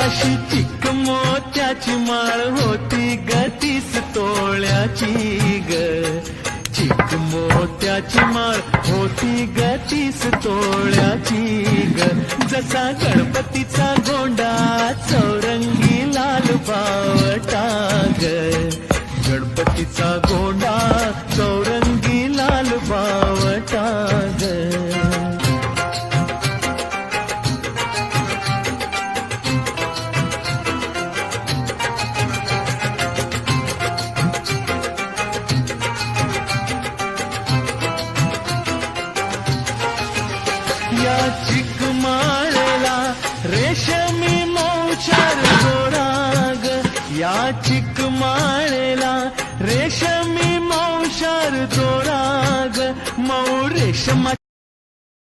अशी चिक मोत्याची माळ होती ग 30 तोळ्याची ग. चिक मोत्याची माळ होती ग 30 तोळ्याची ग. जसा गणपतीचा गोंडा चौरंगी लाल बावटा ग. गणपतीचा गोंडा चौरंगी लाल बावटा ग. या चिकमाळेला रेशमी मौचार दोराग. या चिकमाळेला रेशमी मौचार दोराग. मऊ रेशमा